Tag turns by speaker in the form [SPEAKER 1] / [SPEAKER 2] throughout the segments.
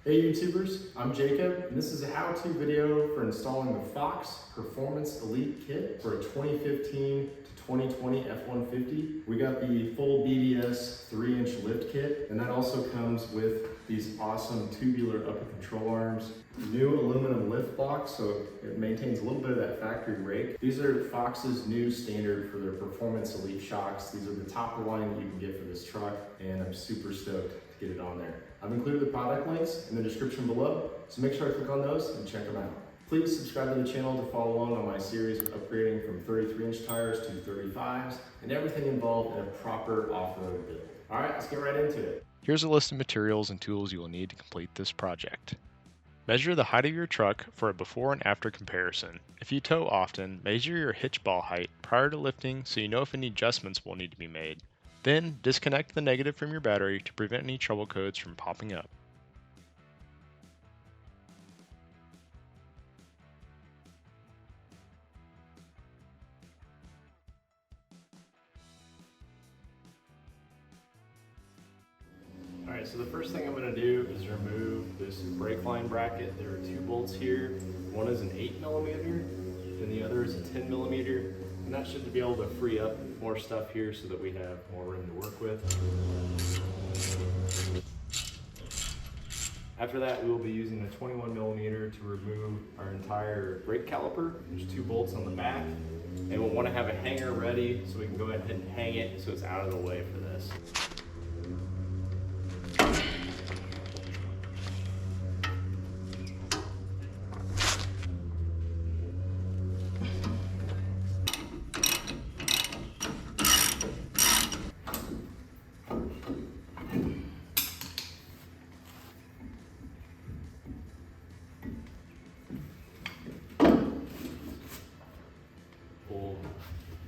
[SPEAKER 1] Hey YouTubers, I'm Jacob, and this is a how-to video for installing the Fox Performance Elite Kit for a 2015 to 2020 F150. We got the full BDS 3-inch lift kit, and that also comes with these awesome tubular upper control arms, new aluminum lift box, so it maintains a little bit of that factory rake. These are Fox's new standard for their Performance Elite shocks. These are the top of the line that you can get for this truck, and I'm super stoked to get it on there. I've included the product links in the description below, so make sure to click on those and check them out. Please subscribe to the channel to follow along on my series of upgrading from 33-inch tires to 35s and everything involved in a proper off-road build. All right, let's get right into it.
[SPEAKER 2] Here's a list of materials and tools you will need to complete this project. Measure the height of your truck for a before and after comparison. If you tow often, measure your hitch ball height prior to lifting so you know if any adjustments will need to be made. Then, disconnect the negative from your battery to prevent any trouble codes from popping up.
[SPEAKER 1] Alright, so the first thing I'm going to do is remove this brake line bracket. There are two bolts here. One is an 8mm and the other is a 10mm. And that should be able to free up more stuff here so that we have more room to work with. After that, we will be using the 21mm to remove our entire brake caliper. There's two bolts on the back. And we'll want to have a hanger ready so we can go ahead and hang it so it's out of the way for this. Pull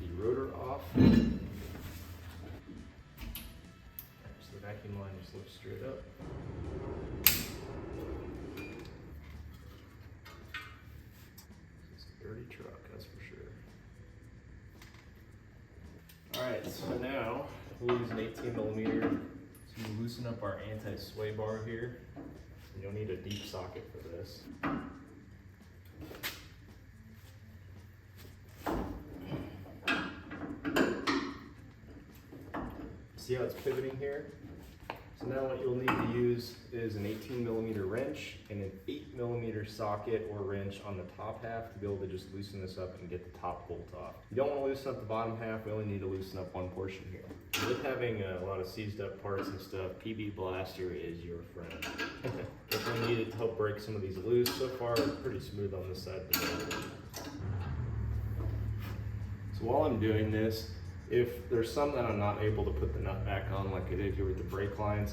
[SPEAKER 1] the rotor off. So the vacuum line just lifts straight up. It's a dirty truck, that's for sure. Alright, so now we'll use an 18mm to loosen up our anti-sway bar here. And you'll need a deep socket for this. See how it's pivoting here? So now what you'll need to use is an 18mm wrench and an 8mm socket or wrench on the top half to be able to just loosen this up and get the top bolt off. You don't want to loosen up the bottom half, we only need to loosen up one portion here. With having a lot of seized up parts and stuff, PB Blaster is your friend. Definitely needed to help break some of these loose. So far, it's pretty smooth on this side. So while I'm doing this, if there's some that I'm not able to put the nut back on like I did here with the brake lines,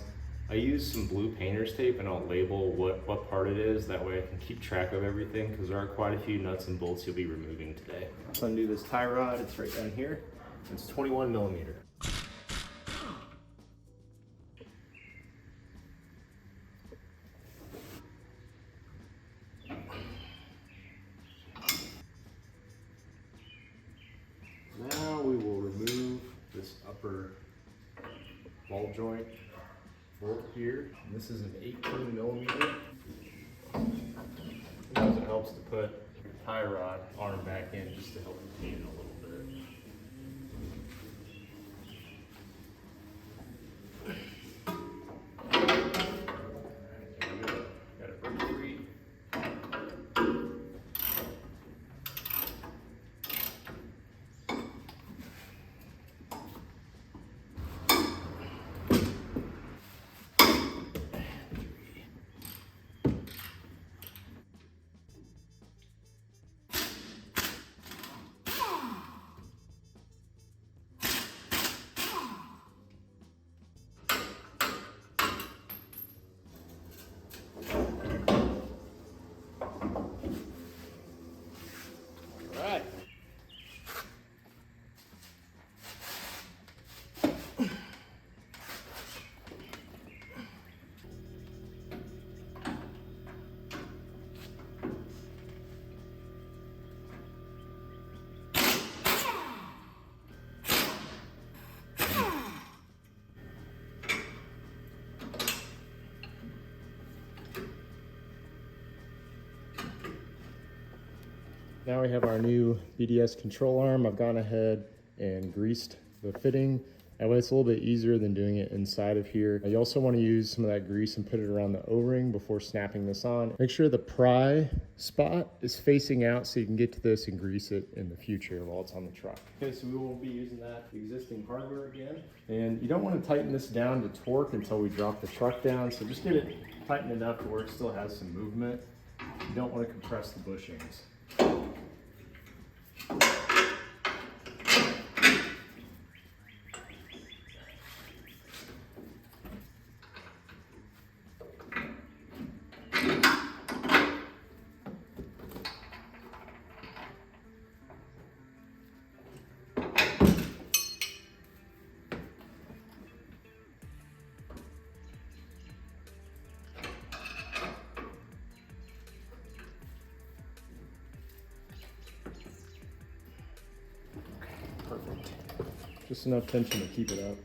[SPEAKER 1] I use some blue painter's tape and I'll label what part it is. That way I can keep track of everything because there are quite a few nuts and bolts you'll be removing today. So undo this tie rod, it's right down here. It's 21mm. Now we will remove this upper ball joint bolt here. And this is an 18mm. Sometimes it helps to put your tie rod arm back in just to help retain it a little bit. Got it pretty free. Now we have our new BDS control arm. I've gone ahead and greased the fitting. That way it's a little bit easier than doing it inside of here. You also want to use some of that grease and put it around the O-ring before snapping this on. Make sure the pry spot is facing out so you can get to this and grease it in the future while it's on the truck. Okay, so we will be using that existing hardware again. And you don't want to tighten this down to torque until we drop the truck down. So just get it tightened enough to where it still has some movement. You don't want to compress the bushings. Perfect. Just enough tension to keep it up.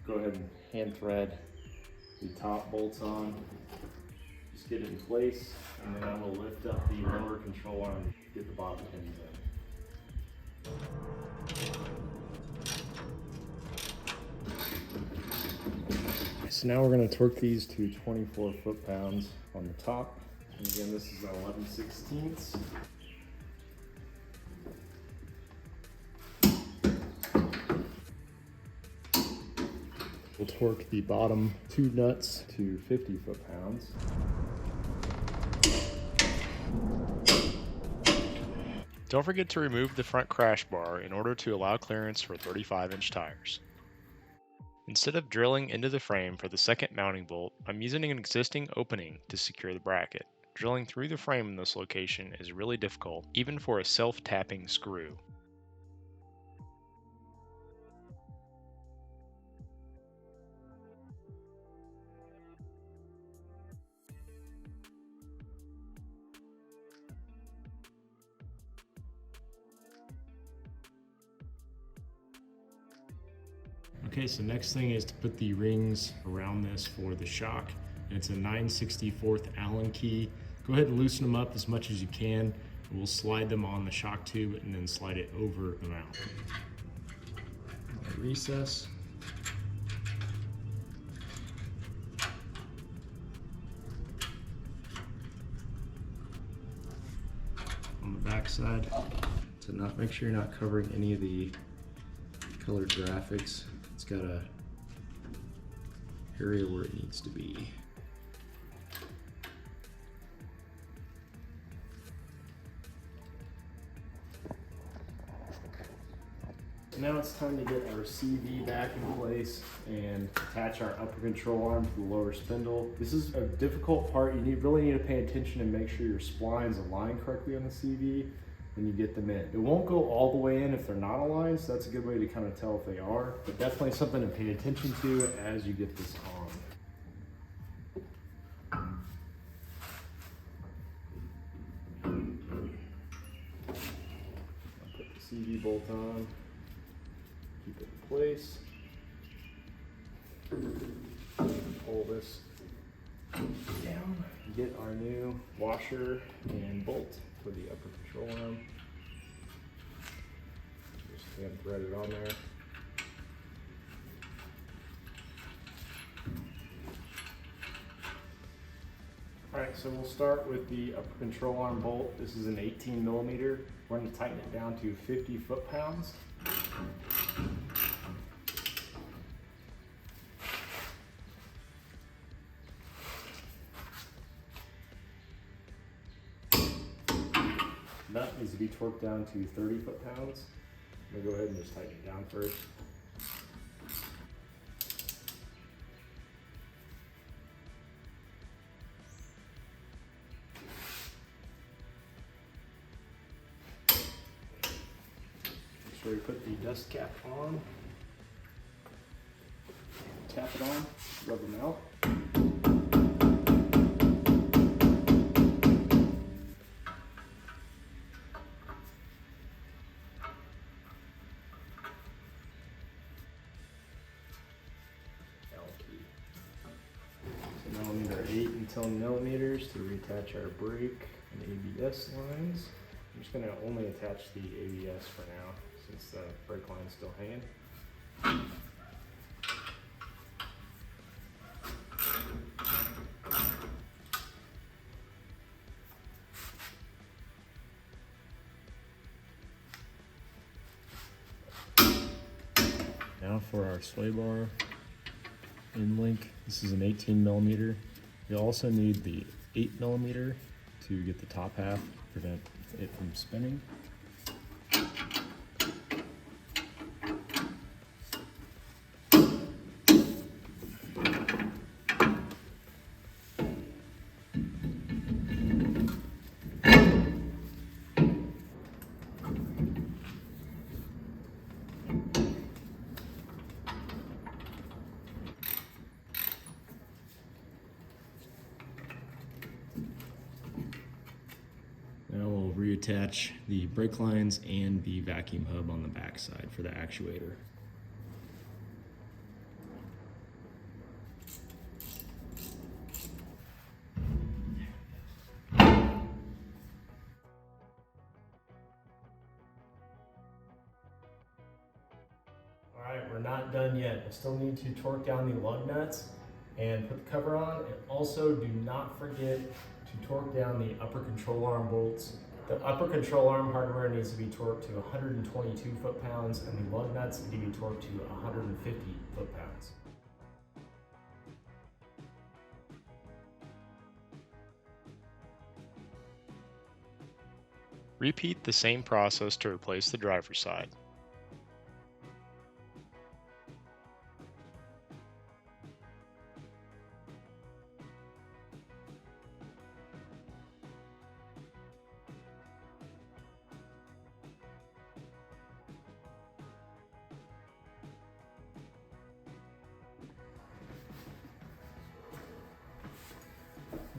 [SPEAKER 1] Go ahead and hand thread the top bolts on. Just get it in place, and then I will lift up the lower control arm, get the bottom pins in. So now we're going to torque these to 24 foot-pounds on the top. And again, this is 11/16. We'll torque the bottom two nuts to 50 foot-pounds.
[SPEAKER 2] Don't forget to remove the front crash bar in order to allow clearance for 35-inch tires. Instead of drilling into the frame for the second mounting bolt, I'm using an existing opening to secure the bracket. Drilling through the frame in this location is really difficult, even for a self-tapping screw.
[SPEAKER 1] Okay, so next thing is to put the rings around this for the shock. And it's a 9/64 Allen key. Go ahead and loosen them up as much as you can. We'll slide them on the shock tube and then slide it over the mount. Recess. On the back side. So make sure you're not covering any of the colored graphics. It's got a area where it needs to be. Now it's time to get our CV back in place and attach our upper control arm to the lower spindle. This is a difficult part. You really need to pay attention and make sure your splines align correctly on the CV when you get them in. It won't go all the way in if they're not aligned, so that's a good way to kind of tell if they are, but definitely something to pay attention to as you get this on. I'll put the CV bolt on. Keep it in place. Pull this down. Get our new washer and bolt for the upper control arm. Just hand thread it on there. Alright, so we'll start with the upper control arm bolt. This is an 18mm. We're going to tighten it down to 50 foot-pounds. Nut needs to be torqued down to 30 foot-pounds. I'm going to go ahead and just tighten it down first. Make sure you put the dust cap on. Tap it on, rub them out. 19 millimeters to reattach our brake and ABS lines. I'm just gonna only attach the ABS for now since the brake line's still hanging. Now for our sway bar in link, this is an 18 millimeter. You'll also need the 8 millimeter to get the top half, prevent it from spinning. Now we'll reattach the brake lines and the vacuum hub on the back side for the actuator. Alright, we're not done yet. I still need to torque down the lug nuts and put the cover on. And also do not forget to torque down the upper control arm bolts. The upper control arm hardware needs to be torqued to 122 foot-pounds and the lug nuts need to be torqued to 150 foot-pounds.
[SPEAKER 2] Repeat the same process to replace the driver's side.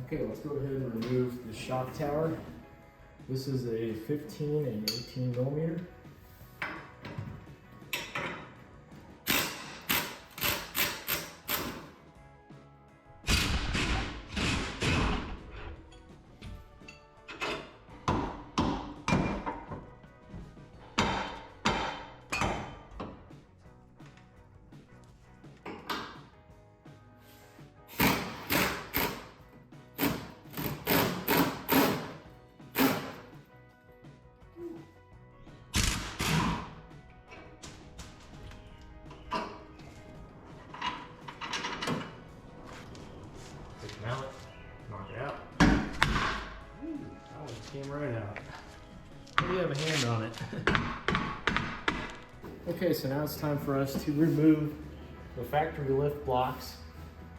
[SPEAKER 1] Okay, let's go ahead and remove the shock tower. This is a 15 and 18 millimeter. Mallet, knock it out. Ooh, that one came right out. Maybe you have a hand on it. Okay, so now it's time for us to remove the factory lift blocks.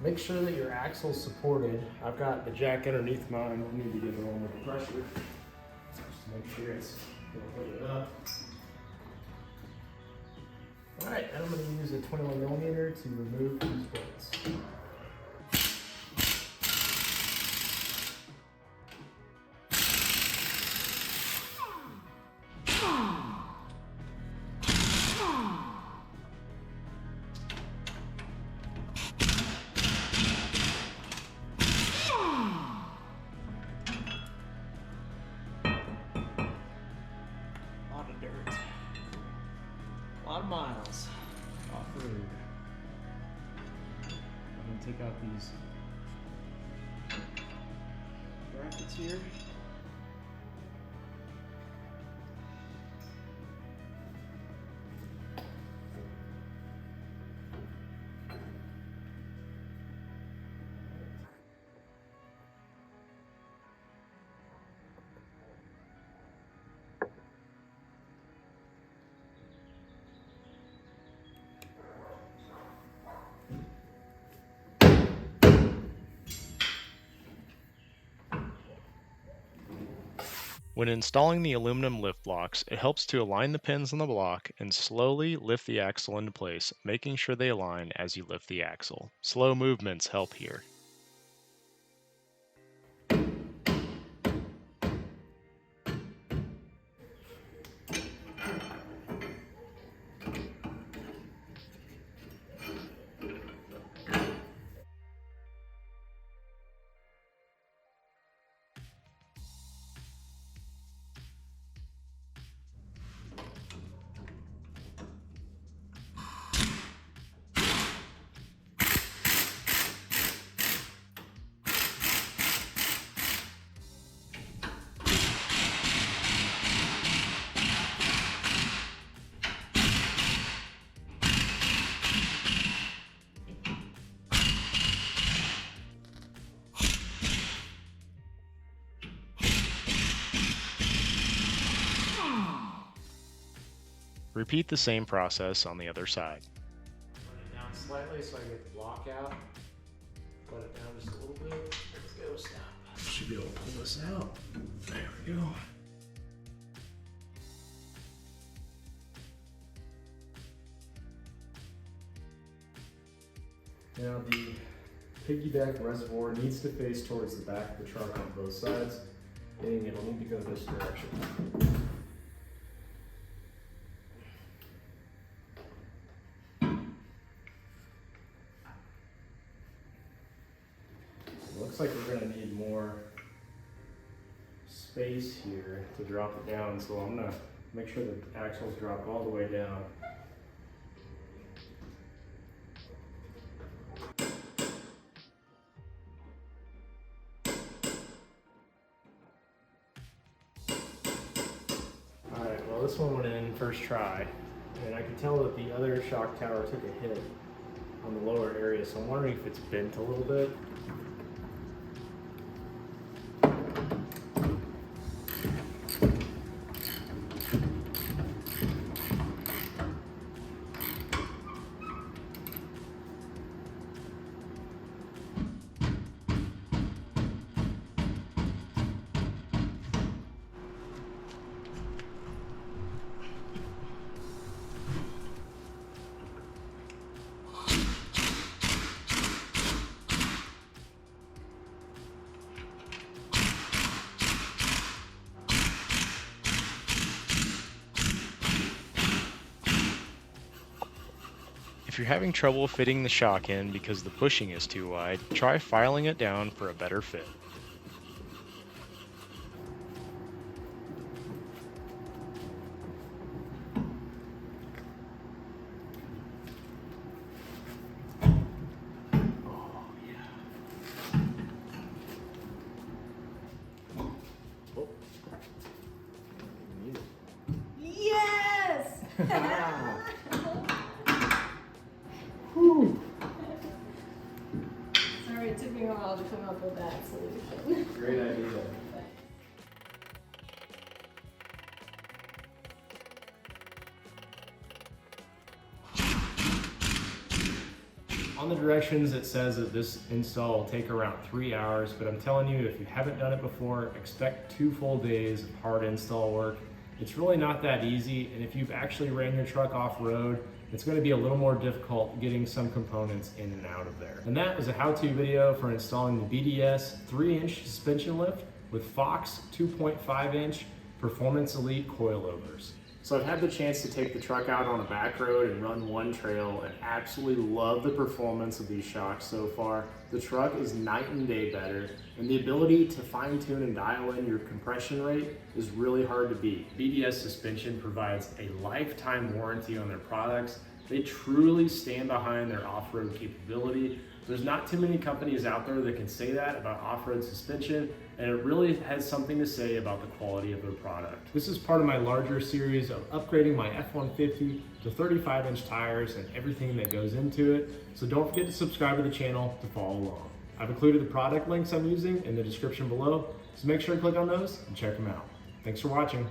[SPEAKER 1] Make sure that your axle's supported. I've got the jack underneath mine. We need to get it on with the pressure. Just to make sure it's gonna hold it up. All right, and I'm gonna use a 21 millimeter to remove these bolts. A lot of miles off road. I'm gonna take out these brackets here.
[SPEAKER 2] When installing the aluminum lift blocks, it helps to align the pins on the block and slowly lift the axle into place, making sure they align as you lift the axle. Slow movements help here. Repeat the same process on the other side.
[SPEAKER 1] Run it down slightly so I can get the block out. Let it down just a little bit. Let's go, snap. Should be able to pull this out. There we go. Now the piggyback reservoir needs to face towards the back of the truck on both sides, meaning it'll need to go this direction. Looks like we're going to need more space here to drop it down, so I'm going to make sure the axles drop all the way down. Alright, well this one went in first try, and I can tell that the other shock tower took a hit on the lower area, so I'm wondering if it's bent a little bit.
[SPEAKER 2] If you're having trouble fitting the shock in because the bushing is too wide, try filing it down for a better fit.
[SPEAKER 3] Yes!
[SPEAKER 1] Whew.
[SPEAKER 3] Sorry, it took me a while to come up with that solution.
[SPEAKER 1] Great idea. On the directions it says that this install will take around 3 hours, but I'm telling you, if you haven't done it before, expect 2 full days of hard install work. It's really not that easy, and if you've actually ran your truck off-road, it's going to be a little more difficult getting some components in and out of there. And that was a how-to video for installing the BDS 3-inch suspension lift with Fox 2.5-inch Performance Elite coilovers. So I've had the chance to take the truck out on a back road and run one trail and absolutely love the performance of these shocks so far. The truck is night and day better, and the ability to fine tune and dial in your compression rate is really hard to beat. BDS Suspension provides a lifetime warranty on their products. They truly stand behind their off-road capability. There's not too many companies out there that can say that about off-road suspension, and it really has something to say about the quality of their product. This is part of my larger series of upgrading my F150 to 35-inch tires and everything that goes into it, so don't forget to subscribe to the channel to follow along. I've included the product links I'm using in the description below, so make sure to click on those and check them out. Thanks for watching.